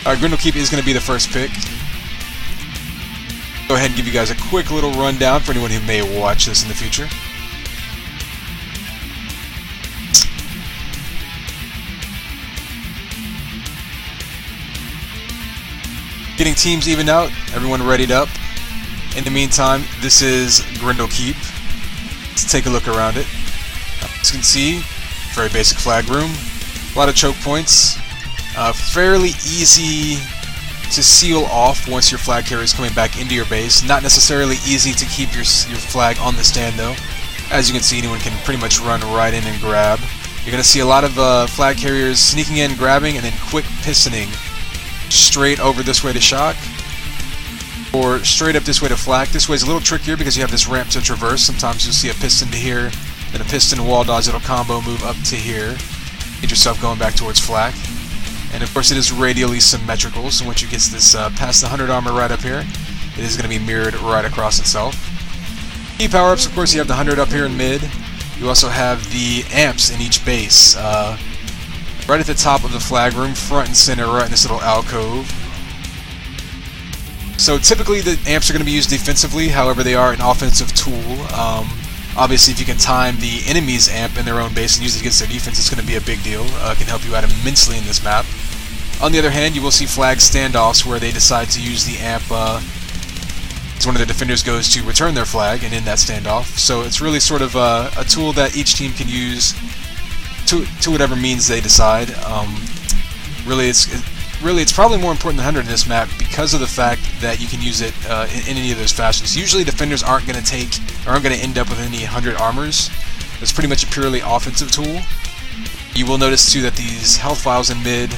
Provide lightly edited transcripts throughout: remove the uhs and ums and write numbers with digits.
Grendelkeep is going to be the first pick. Go ahead and give you guys a quick little rundown for anyone who may watch this in the future. Getting teams evened out, everyone readied up. In the meantime, this is Grendelkeep. Let's take a look around it. As you can see, very basic flag room. A lot of choke points. Fairly easy to seal off once your flag carrier is coming back into your base. Not necessarily easy to keep your flag on the stand though. As you can see, anyone can pretty much run right in and grab. You're going to see a lot of flag carriers sneaking in, grabbing, and then quick pistoning straight over this way to shock, or straight up this way to flak. This way is a little trickier because you have this ramp to traverse. Sometimes you'll see a piston to here, then a piston wall dodge that'll combo move up to here. Get yourself going back towards flak. And of course it is radially symmetrical, so once you get this past the 100 armor right up here, it is going to be mirrored right across itself. Key power-ups, of course, you have the 100 up here in mid. You also have the amps in each base. Right at the top of the flag room, front and center, right in this little alcove. So typically the amps are going to be used defensively, however they are an offensive tool. Obviously if you can time the enemy's amp in their own base and use it against their defense, it's going to be a big deal. It can help you out immensely in this map. On the other hand, you will see flag standoffs where they decide to use the amp as one of the defenders goes to return their flag and end that standoff. So it's really sort of a tool that each team can use to whatever means they decide. Really, it's probably more important than 100 in this map because of the fact that you can use it in any of those fashions. Usually, defenders aren't going to end up with any 100 armors. It's pretty much a purely offensive tool. You will notice too that these health files in mid,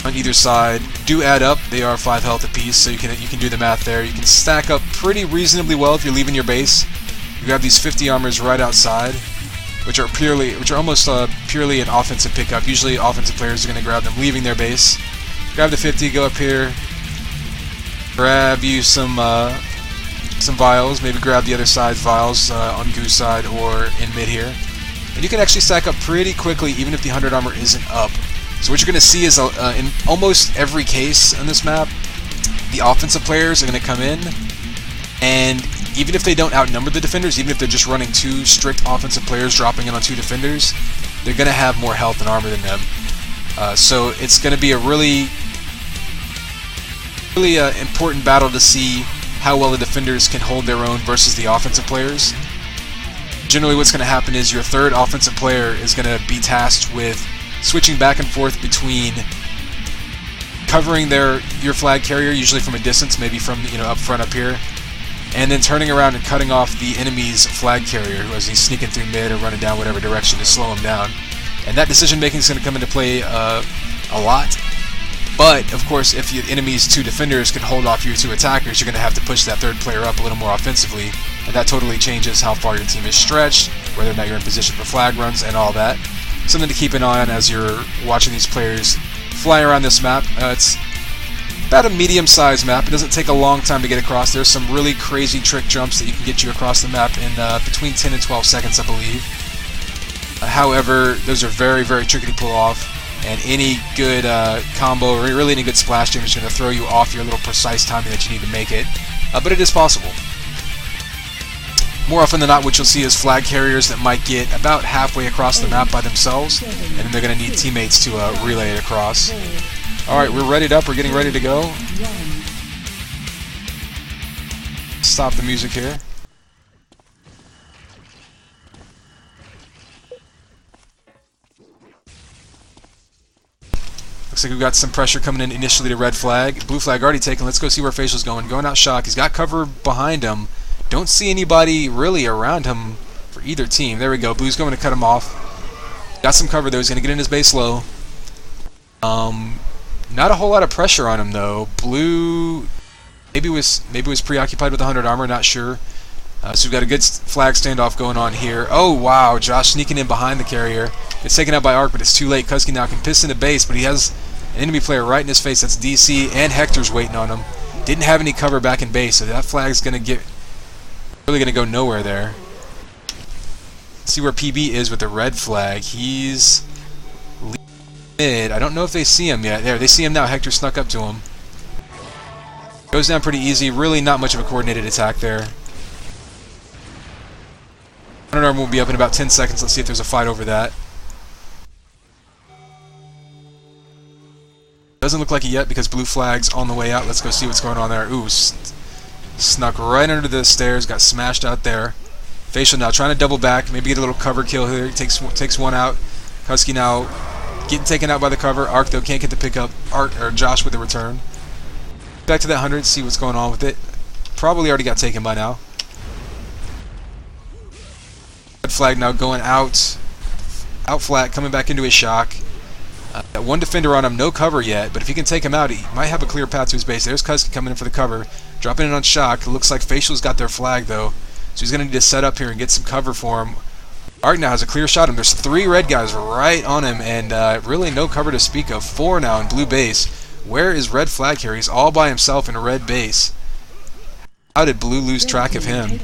on either side, do add up. They are 5 health apiece, so you can do the math there. You can stack up pretty reasonably well if you're leaving your base. You have these 50 armors right outside, which are almost purely an offensive pickup. Usually offensive players are going to grab them leaving their base. Grab the 50, go up here, grab you some vials, maybe grab the other side's vials on Goose side or in mid here. And you can actually stack up pretty quickly even if the 100 armor isn't up. So what you're going to see is in almost every case on this map, the offensive players are going to come in, and even if they don't outnumber the defenders, even if they're just running 2 strict offensive players dropping in on 2 defenders, they're going to have more health and armor than them. So it's going to be a really important battle to see how well the defenders can hold their own versus the offensive players. Generally what's going to happen is your third offensive player is going to be tasked with switching back and forth between covering your flag carrier, usually from a distance, maybe from up front up here, and then turning around and cutting off the enemy's flag carrier as he's sneaking through mid or running down whatever direction to slow him down. And that decision making is going to come into play a lot. But of course, if the enemy's 2 defenders can hold off your 2 attackers, you're going to have to push that third player up a little more offensively, and that totally changes how far your team is stretched, whether or not you're in position for flag runs and all that. Something to keep an eye on as you're watching these players fly around this map. It's about a medium-sized map. It doesn't take a long time to get across. There's some really crazy trick jumps that you can get you across the map in between 10 and 12 seconds, I believe. However, those are very, very tricky to pull off, and any good combo, or really any good splash damage is going to throw you off your little precise timing that you need to make it. But it is possible. More often than not, what you'll see is flag carriers that might get about halfway across the map by themselves, and then they're going to need teammates to relay it across. Alright, we're readied up, we're getting ready to go. Stop the music here. Looks like we've got some pressure coming in initially to red flag. Blue flag already taken. Let's go see where Facial's going. Going out shock. He's got cover behind him. Don't see anybody really around him for either team. There we go. Blue's going to cut him off. Got some cover though. He's going to get in his base low. Not a whole lot of pressure on him though. Blue maybe was preoccupied with the 100 armor. Not sure. So we've got a good flag standoff going on here. Oh wow, Josh sneaking in behind the carrier. It's taken out by Arc, but it's too late. Cuzkey now can piston the base, but he has an enemy player right in his face. That's DC, and Hektor's waiting on him. Didn't have any cover back in base, so that flag's gonna really gonna go nowhere there. Let's see where PB is with the red flag. He's Mid, I don't know if they see him yet. There, they see him now. Hektor snuck up to him. Goes down pretty easy. Really not much of a coordinated attack there. Armor will be up in about 10 seconds. Let's see if there's a fight over that. Doesn't look like it yet because blue flag's on the way out. Let's go see what's going on there. Ooh, snuck right under the stairs. Got smashed out there. Facial now trying to double back. Maybe get a little cover kill here. Takes one out. Cuzkey now getting taken out by the cover. Ark though can't get the pickup. Ark or Josh with the return. Back to that 100. See what's going on with it. Probably already got taken by now. Red flag now going out flat, coming back into his shock. Got one defender on him, no cover yet, but if he can take him out, he might have a clear path to his base. There's Cuzkey coming in for the cover, dropping in on shock. Looks like Facial's got their flag though, so he's going to need to set up here and get some cover for him. Ark now has a clear shot at him. There's 3 red guys right on him, and really no cover to speak of. 4 now in blue base. Where is red flag here? He's all by himself in a red base. How did blue lose track of him?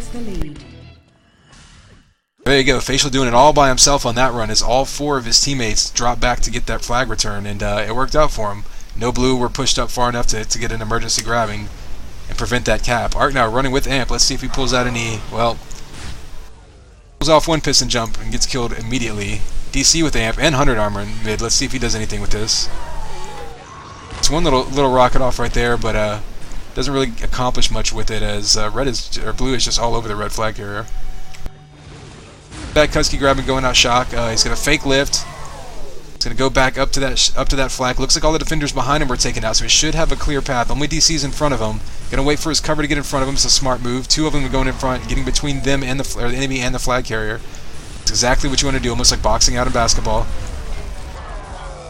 There you go, Facial doing it all by himself on that run as all 4 of his teammates dropped back to get that flag return, and it worked out for him. No blue were pushed up far enough to get an emergency grabbing and prevent that cap. Ark now running with Amp. Let's see if he pulls out any, well, pulls off one piston jump and gets killed immediately. DC with Amp and 100 armor in mid. Let's see if he does anything with this. It's one little rocket off right there, but doesn't really accomplish much with it as blue is just all over the red flag carrier. Back Cuzkey grabbing, going out shock. He's gonna fake lift. He's gonna go back up to that flag. Looks like all the defenders behind him were taken out, so he should have a clear path. Only DC's in front of him. Gonna wait for his cover to get in front of him. It's a smart move. 2 of them are going in front, getting between them and the enemy and the flag carrier. It's exactly what you want to do. Almost like boxing out in basketball.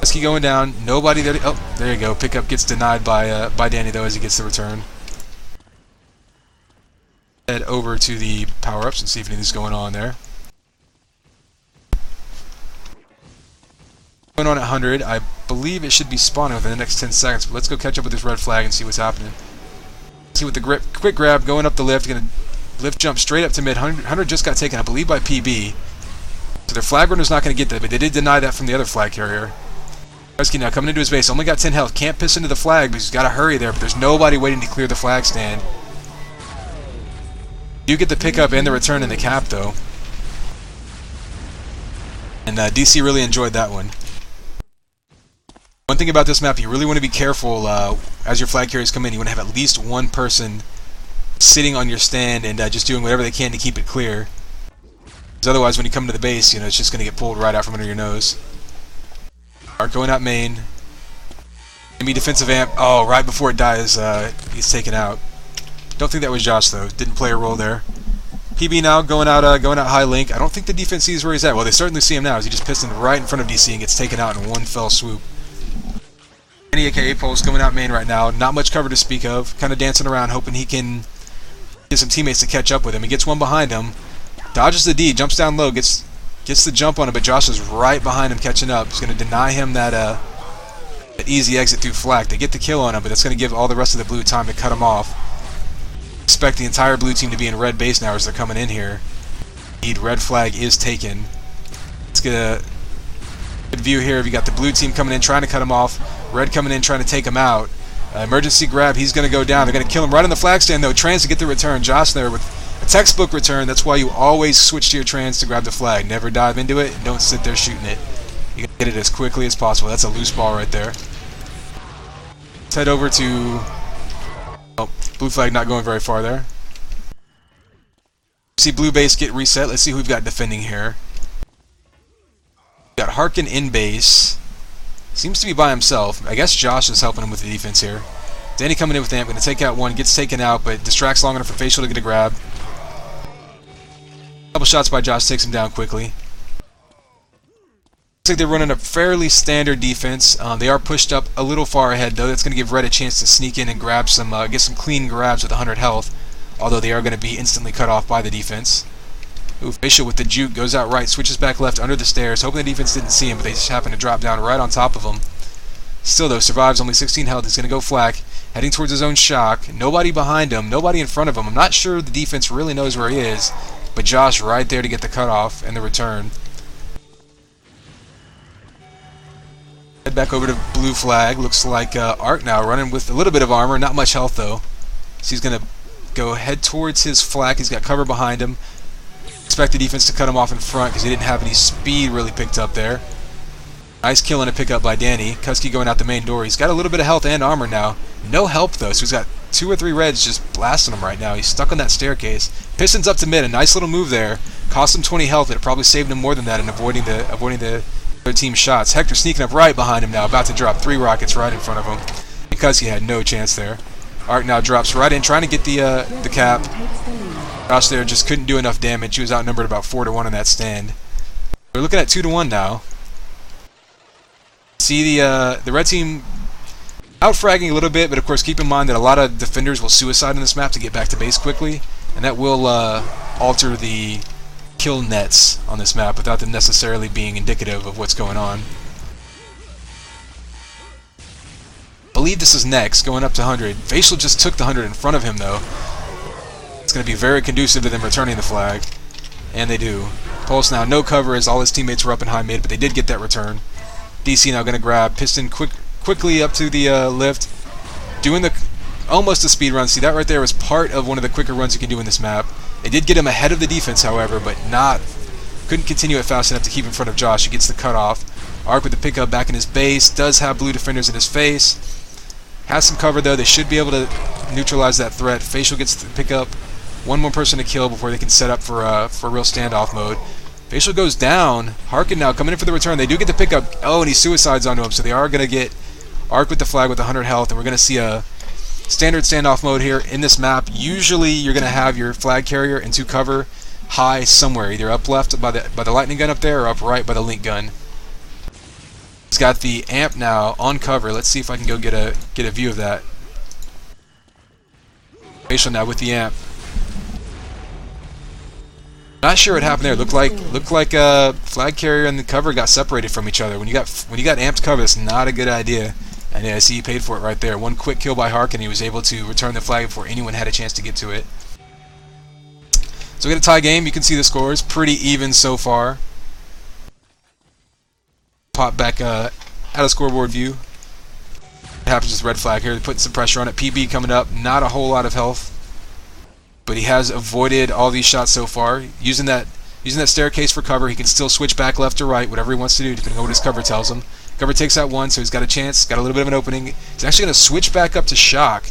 Cuzkey going down. Nobody there. Oh, there you go. Pickup gets denied by Danny though as he gets the return. Head over to the power-ups and see if anything's going on there. Going on at 100, I believe it should be spawning within the next 10 seconds, but let's go catch up with this red flag and see what's happening. See with the quick grab, going up the lift, gonna lift jump straight up to mid. 100 just got taken, I believe, by PB. So their flag runner's not going to get that, but they did deny that from the other flag carrier. Cuzkey now coming into his base, only got 10 health, can't piss into the flag, but he's got to hurry there, but there's nobody waiting to clear the flag stand. You get the pickup and the return in the cap, though. And DC really enjoyed that one. One thing about this map, you really want to be careful as your flag carriers come in. You want to have at least one person sitting on your stand and just doing whatever they can to keep it clear. Because otherwise, when you come to the base, it's just going to get pulled right out from under your nose. Ark going out main. Enemy defensive amp. Oh, right before it dies, he's taken out. Don't think that was Josh though. Didn't play a role there. PB now going out high link. I don't think the defense sees where he's at. Well, they certainly see him now as he just pissed him right in front of DC and gets taken out in one fell swoop. Any AKA Pulse coming out main right now. Not much cover to speak of. Kind of dancing around, hoping he can get some teammates to catch up with him. He gets one behind him. Dodges the D, jumps down low, gets the jump on him, but Josh is right behind him catching up. He's going to deny him that easy exit through flak. They get the kill on him, but that's going to give all the rest of the blue time to cut him off. Expect the entire blue team to be in red base now as they're coming in here. Indeed, red flag is taken. Let's get a good view here. You got the blue team coming in, trying to cut him off. Red coming in, trying to take him out. Emergency grab, he's going to go down. They're going to kill him right on the flag stand, though. Trans to get the return. Josh there with a textbook return. That's why you always switch to your trans to grab the flag. Never dive into it, and don't sit there shooting it. You got to get it as quickly as possible. That's a loose ball right there. Let's head over to... Oh, blue flag not going very far there. See blue base get reset. Let's see who we've got defending here. We've got Harken in base. Seems to be by himself. I guess Josh is helping him with the defense here. Danny coming in with Amp. Going to take out one. Gets taken out, but distracts long enough for Facial to get a grab. Couple shots by Josh takes him down quickly. Looks like they're running a fairly standard defense. They are pushed up a little far ahead, though. That's going to give Red a chance to sneak in and grab some, get some clean grabs with 100 health. Although they are going to be instantly cut off by the defense. Ooh, Facial with the juke goes out right, switches back left under the stairs, hoping the defense didn't see him, but they just happen to drop down right on top of him. Still, though, survives, only 16 health. He's going to go flak, heading towards his own shock. Nobody behind him, nobody in front of him. I'm not sure the defense really knows where he is, but Josh right there to get the cutoff and the return. Head back over to blue flag. Looks like Ark now running with a little bit of armor, not much health though. So he's going to go head towards his flag. He's got cover behind him. Expect the defense to cut him off in front because he didn't have any speed really picked up there. Nice kill and a pickup by Danny. Cuzkey going out the main door. He's got a little bit of health and armor now. No help though, so he's got 2 or 3 reds just blasting him right now. He's stuck on that staircase. Pistons up to mid. A nice little move there. Cost him 20 health, but it probably saved him more than that in avoiding the other team shots. Hektor sneaking up right behind him now, about to drop 3 rockets right in front of him. And Cuzkey had no chance there. Ark now drops right in, trying to get the cap. Josh there just couldn't do enough damage. He was outnumbered about 4 to 1 in that stand. We're looking at 2 to 1 now. See the red team out-fragging a little bit, but of course keep in mind that a lot of defenders will suicide on this map to get back to base quickly, and that will alter the kill nets on this map without them necessarily being indicative of what's going on. I believe this is next, going up to 100. Facial just took the 100 in front of him though. It's going to be very conducive to them returning the flag, and they do. Pulse now no cover as all his teammates were up in high mid, but they did get that return. DC now going to grab Piston quickly up to the lift, doing almost a speed run. See, that right there was part of one of the quicker runs you can do in this map. It did get him ahead of the defense, however, but couldn't continue it fast enough to keep in front of Josh, who gets the cutoff. Ark with the pickup back in his base, does have blue defenders in his face. Has some cover though. They should be able to neutralize that threat. Facial gets the pickup. One more person to kill before they can set up for real standoff mode. Facial goes down. Harken now coming in for the return. They do get the pickup. Oh, and he suicides onto him, so they are going to get Ark with the flag with 100 health, and we're going to see a standard standoff mode here in this map. Usually you're going to have your flag carrier into cover high somewhere, either up left by the lightning gun up there or up right by the link gun. He's got the amp now on cover. Let's see if I can go get a view of that. Facial now with the amp. Not sure what happened there. Looked like flag carrier and the cover got separated from each other. When you got amped cover, it's not a good idea. And yeah, I see he paid for it right there. One quick kill by Harken, he was able to return the flag before anyone had a chance to get to it. So we got a tie game. You can see the scores. Pretty even so far. Pop back out of scoreboard view. What happens with red flag here? They're putting some pressure on it. PB coming up. Not a whole lot of health, but he has avoided all these shots so far. Using that staircase for cover, he can still switch back left or right, whatever he wants to do, depending on what his cover tells him. Cover takes out one, so he's got a chance, got a little bit of an opening. He's actually going to switch back up to shock.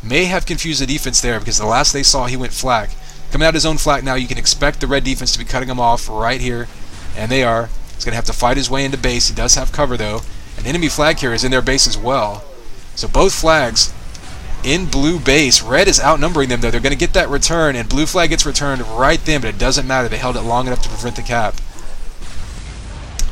May have confused the defense there, because the last they saw, he went flak. Coming out his own flak now, you can expect the red defense to be cutting him off right here, and they are. He's going to have to fight his way into base. He does have cover, though. An enemy flag carrier is in their base as well. So both flags in blue base. Red is outnumbering them, though. They're going to get that return, and blue flag gets returned right then, but it doesn't matter. They held it long enough to prevent the cap.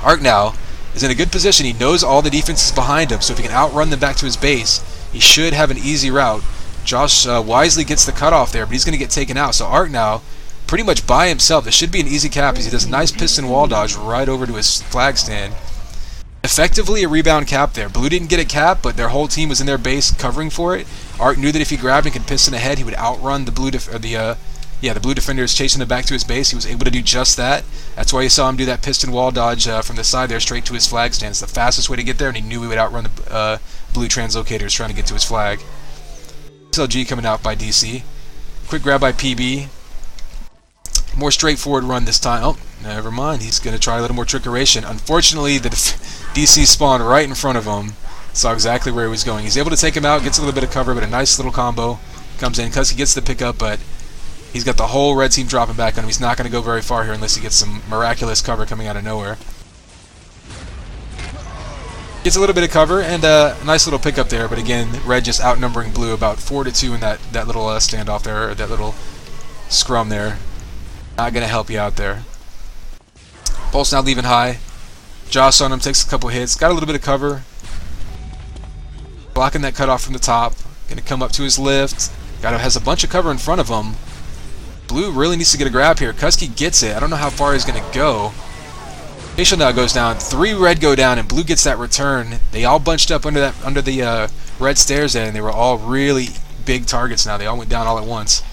Ark now is in a good position. He knows all the defense is behind him, so if he can outrun them back to his base, he should have an easy route. Josh wisely gets the cutoff there, but he's going to get taken out. So Ark now pretty much by himself. This should be an easy cap as he does a nice piston wall dodge right over to his flag stand. Effectively a rebound cap there. Blue didn't get a cap, but their whole team was in their base covering for it. Ark knew that if he grabbed and could piston ahead, he would outrun the blue the blue defenders chasing him back to his base. He was able to do just that. That's why you saw him do that piston wall dodge from the side there straight to his flag stand. It's the fastest way to get there, and he knew he would outrun the blue translocators trying to get to his flag. SLG coming out by DC. Quick grab by PB. More straightforward run this time. Oh, never mind. He's going to try a little more trickeration. Unfortunately, the DC spawned right in front of him. Saw exactly where he was going. He's able to take him out, gets a little bit of cover, but a nice little combo comes in. Cuzkey gets the pickup, but he's got the whole red team dropping back on him. He's not going to go very far here unless he gets some miraculous cover coming out of nowhere. Gets a little bit of cover and a nice little pickup there, but again, red just outnumbering blue about 4-2 in that little standoff there, or that little scrum there. Not going to help you out there. Pulse now leaving high. Josh on him, takes a couple hits. Got a little bit of cover. Blocking that cutoff from the top. Going to come up to his lift. Has a bunch of cover in front of him. Blue really needs to get a grab here. Cuzkey gets it. I don't know how far he's going to go. Facial now goes down. 3 red go down, and blue gets that return. They all bunched up under the red stairs there, and they were all really big targets now. They all went down all at once.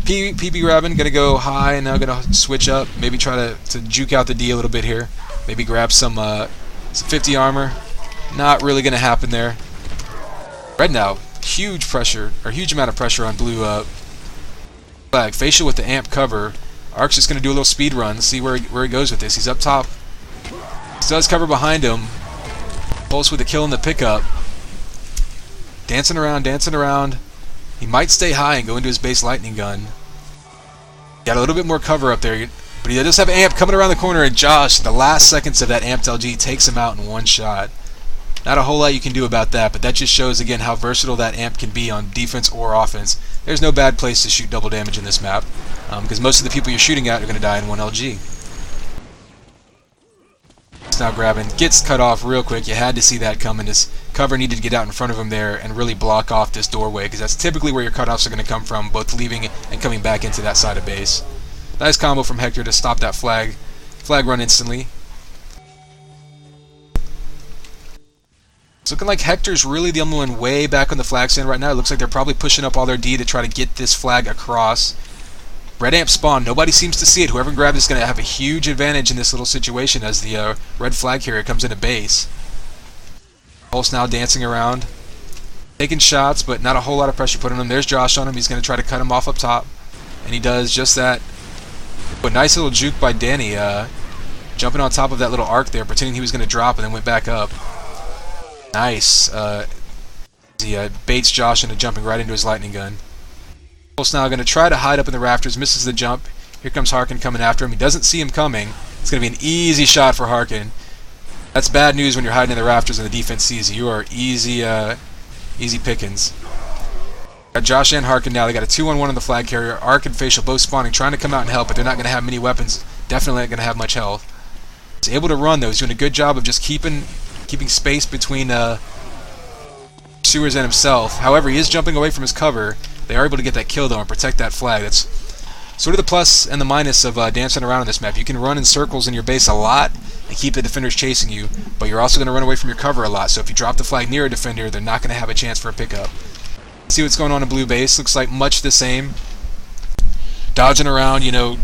PB grabbing, going to go high, and now going to switch up. Maybe try to juke out the D a little bit here. Maybe grab some 50 armor. Not really going to happen there. Red now, huge pressure, or huge amount of pressure on blue flag. Facial with the amp cover. Ark's just going to do a little speed run, see where he goes with this. He's up top. Still has cover behind him. Pulse with the kill in the pickup. Dancing around, dancing around. He might stay high and go into his base lightning gun. Got a little bit more cover up there, but he does have amp coming around the corner, and Josh, the last seconds of that amped LG, takes him out in one shot. Not a whole lot you can do about that, but that just shows again how versatile that amp can be on defense or offense. There's no bad place to shoot double damage in this map, because most of the people you're shooting at are going to die in one LG. It's now grabbing, gets cut off real quick. You had to see that coming. His cover needed to get out in front of him there and really block off this doorway, because that's typically where your cutoffs are going to come from, both leaving and coming back into that side of base. Nice combo from Hektor to stop that flag run instantly. It's looking like Hektor's really the only one way back on the flag stand right now. It looks like they're probably pushing up all their D to try to get this flag across. Red amp spawn. Nobody seems to see it. Whoever grabs is going to have a huge advantage in this little situation as the red flag carrier comes into base. Pulse now dancing around. Taking shots, but not a whole lot of pressure put on him. There's Josh on him. He's going to try to cut him off up top. And he does just that. But nice little juke by Danny. Jumping on top of that little arc there, pretending he was going to drop and then went back up. Nice. He baits Josh into jumping right into his lightning gun. Pulse now going to try to hide up in the rafters, misses the jump. Here comes Harken coming after him. He doesn't see him coming. It's going to be an easy shot for Harken. That's bad news when you're hiding in the rafters and the defense sees you. You are easy pickings. Got Josh and Harken now. They got a 2-on-1 on the flag carrier. Arc and Facial both spawning, trying to come out and help, but they're not going to have many weapons. Definitely not going to have much health. He's able to run though. He's doing a good job of just keeping space between pursuers and himself. However, he is jumping away from his cover. They are able to get that kill though and protect that flag. That's sort of the plus and the minus of dancing around on this map. You can run in circles in your base a lot and keep the defenders chasing you, but you're also going to run away from your cover a lot. So if you drop the flag near a defender, they're not going to have a chance for a pickup. See what's going on in blue base. Looks like much the same. Dodging around, you know,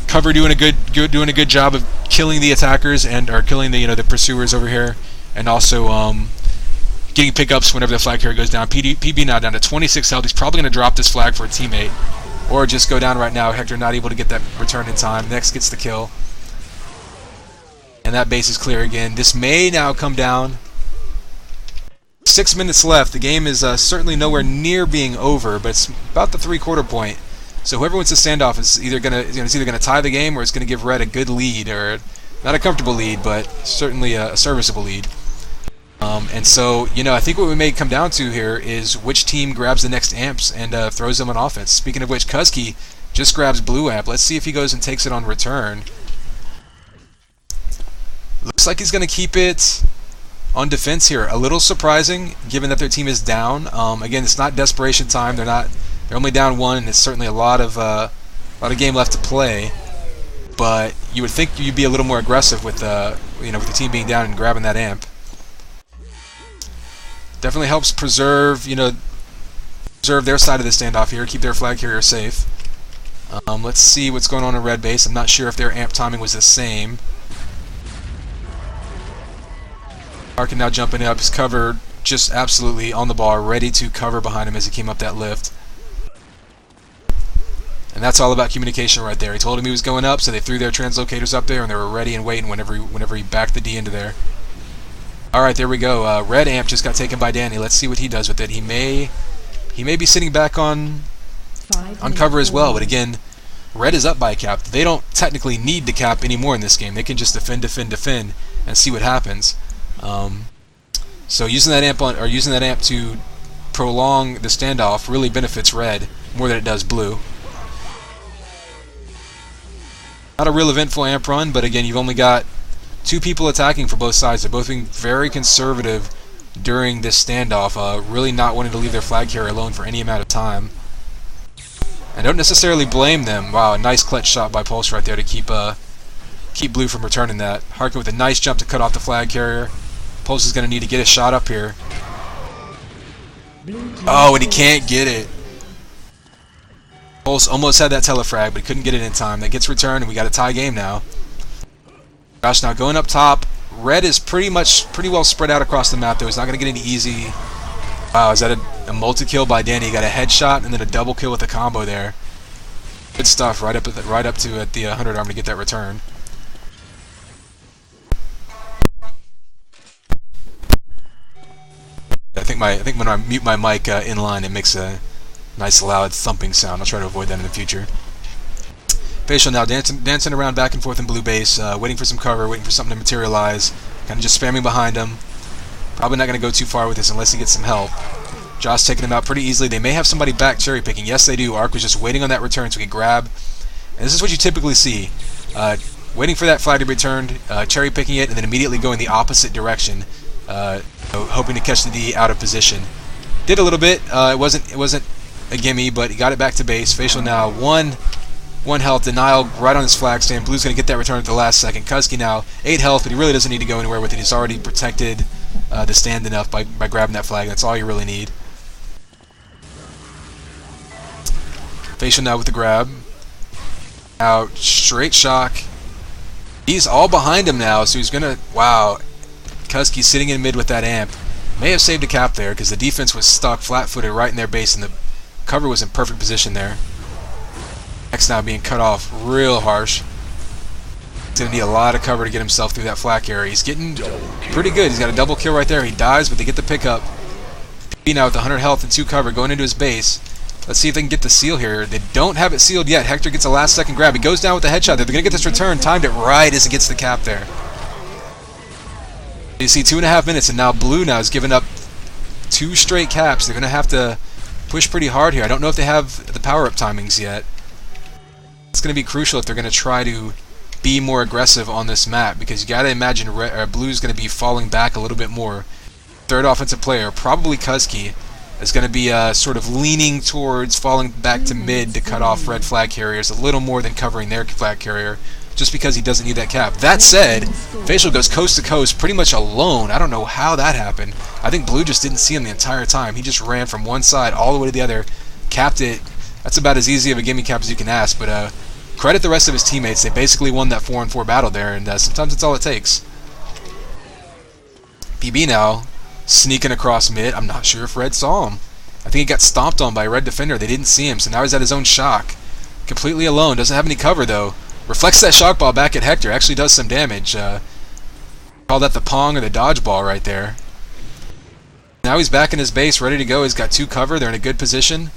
cover doing a good job of killing the attackers or killing the the pursuers over here, and also getting pickups whenever the flag carrier goes down. PB now down to 26 health. He's probably going to drop this flag for a teammate, or just go down right now. Hektor not able to get that return in time. Next gets the kill, and that base is clear again. This may now come down. 6 minutes left. The game is certainly nowhere near being over, but it's about the 3/4 point. So whoever wins the standoff is either going to tie the game, or it's going to give Red a good lead, or not a comfortable lead, but certainly a serviceable lead. And so, I think what we may come down to here is which team grabs the next amps and throws them on offense. Speaking of which, Cuzkey just grabs blue amp. Let's see if he goes and takes it on return. Looks like he's going to keep it on defense here. A little surprising, given that their team is down. Again, it's not desperation time. They're only down 1, and it's certainly a lot of game left to play. But you would think you'd be a little more aggressive with with the team being down and grabbing that amp. Definitely helps preserve their side of the standoff here, keep their flag carrier safe. Let's see what's going on in red base. I'm not sure if their amp timing was the same. Harken now jumping up. His cover just absolutely on the ball, ready to cover behind him as he came up that lift. And that's all about communication right there. He told him he was going up, so they threw their translocators up there, and they were ready and waiting whenever he backed the D into there. Alright, there we go. Red amp just got taken by Danny. Let's see what he does with it. He may be sitting back on cover as well, but again, Red is up by a cap. They don't technically need to cap anymore in this game. They can just defend, and see what happens. So using that amp to prolong the standoff really benefits Red more than it does blue. Not a real eventful amp run, but again, you've only got 2 people attacking for both sides. They're both being very conservative during this standoff, really not wanting to leave their flag carrier alone for any amount of time. I don't necessarily blame them. Wow, a nice clutch shot by Pulse right there to keep blue from returning that. Harken with a nice jump to cut off the flag carrier. Pulse is going to need to get a shot up here. Oh, and he can't get it. Pulse almost had that telefrag, but he couldn't get it in time. That gets returned, and we got a tie game now. Josh now going up top, Red is pretty well spread out across the map, though. He's not going to get any easy. Wow, is that a multi-kill by Danny? He got a headshot and then a double kill with a combo there. Good stuff, right up to at the 100 arm to get that return. I think when I mute my mic inline, it makes a nice loud thumping sound. I'll try to avoid that in the future. Facial now dancing around back and forth in blue base, waiting for some cover, waiting for something to materialize, kind of just spamming behind him. Probably not going to go too far with this unless he gets some help. Josh taking him out pretty easily. They may have somebody back cherry picking. Yes, they do. Arc was just waiting on that return so he could grab. And this is what you typically see. Waiting for that flag to be returned, cherry picking it, and then immediately going the opposite direction, hoping to catch the D out of position. Did a little bit. It wasn't a gimme, but he got it back to base. Facial now one health, denial right on his flag stand. Blue's going to get that return at the last second. Cuzkey now 8 health, but he really doesn't need to go anywhere with it. He's already protected the stand enough by grabbing that flag. That's all you really need. Facial now with the grab. Now straight shock. He's all behind him now, so he's going to... Wow. Cuzkey sitting in mid with that amp. May have saved a cap there because the defense was stuck flat-footed right in their base and the cover was in perfect position there. X now being cut off real harsh. He's going to need a lot of cover to get himself through that flak area. He's getting pretty good. He's got a double kill right there. He dies, but they get the pickup. PB now with 100 health and 2 cover going into his base. Let's see if they can get the seal here. They don't have it sealed yet. Hektor gets a last second grab. He goes down with the headshot there. They're going to get this return. Timed it right as it gets the cap there. You see 2.5 minutes, and now Blue now has given up 2 straight caps. They're going to have to push pretty hard here. I don't know if they have the power-up timings yet. It's going to be crucial if they're going to try to be more aggressive on this map, because you got to imagine Blue's going to be falling back a little bit more. Third offensive player, probably Cuzkey, is going to be sort of leaning towards falling back to mid to cut off red flag carriers a little more than covering their flag carrier, just because he doesn't need that cap. That said, Facial goes coast to coast pretty much alone. I don't know how that happened. I think Blue just didn't see him the entire time. He just ran from one side all the way to the other, capped it. That's about as easy of a gimme cap as you can ask, but credit the rest of his teammates. They basically won that 4-on-4 battle there, and sometimes it's all it takes. PB now sneaking across mid. I'm not sure if Red saw him. I think he got stomped on by a Red defender. They didn't see him, so now he's at his own shock. Completely alone. Doesn't have any cover, though. Reflects that shock ball back at Hektor. Actually does some damage. Call that the Pong or the dodgeball right there. Now he's back in his base, ready to go. He's got 2 cover. They're in a good position.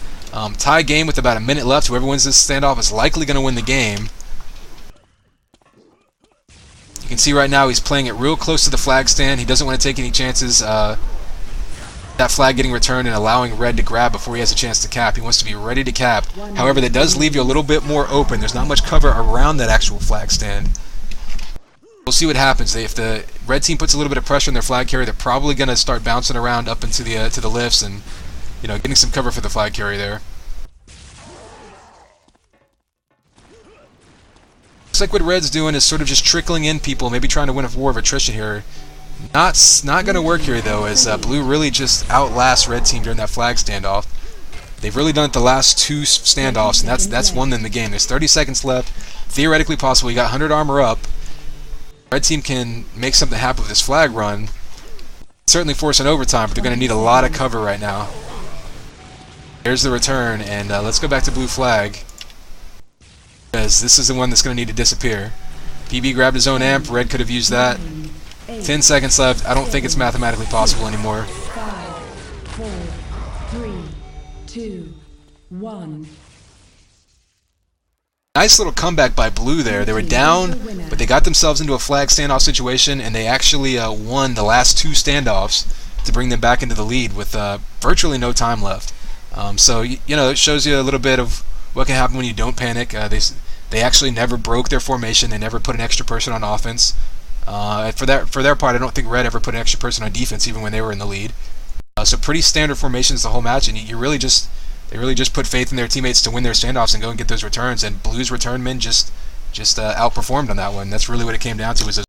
Tie game with about a minute left. Whoever wins this standoff is likely going to win the game. You can see right now he's playing it real close to the flag stand. He doesn't want to take any chances that flag getting returned and allowing Red to grab before he has a chance to cap. He wants to be ready to cap. However, that does leave you a little bit more open. There's not much cover around that actual flag stand. We'll see what happens. If the Red team puts a little bit of pressure on their flag carrier, they're probably going to start bouncing around up into the to the lifts and, you know, getting some cover for the flag carrier there. Looks like what Red's doing is sort of just trickling in people, maybe trying to win a war of attrition here. Not going to work here, though, as Blue really just outlasts Red team during that flag standoff. They've really done it the last 2 standoffs, and that's won them the game. There's 30 seconds left. Theoretically possible. You got 100 armor up. Red team can make something happen with this flag run. Certainly force an overtime, but they're going to need a lot of cover right now. There's the return, and let's go back to blue flag, because this is the one that's going to need to disappear. PB grabbed his own amp. Red could have used that. 10 seconds left. I don't think it's mathematically possible anymore. 5, 4, 3, 2, 1. Nice little comeback by Blue there. They were down, but they got themselves into a flag standoff situation, and they actually won the last 2 standoffs to bring them back into the lead with virtually no time left. So, you know, it shows you a little bit of what can happen when you don't panic. They actually never broke their formation. They never put an extra person on offense. For their part, I don't think Red ever put an extra person on defense, even when they were in the lead. So pretty standard formations the whole match, and they really just put faith in their teammates to win their standoffs and go and get those returns. And Blue's return men just outperformed on that one. That's really what it came down to. Was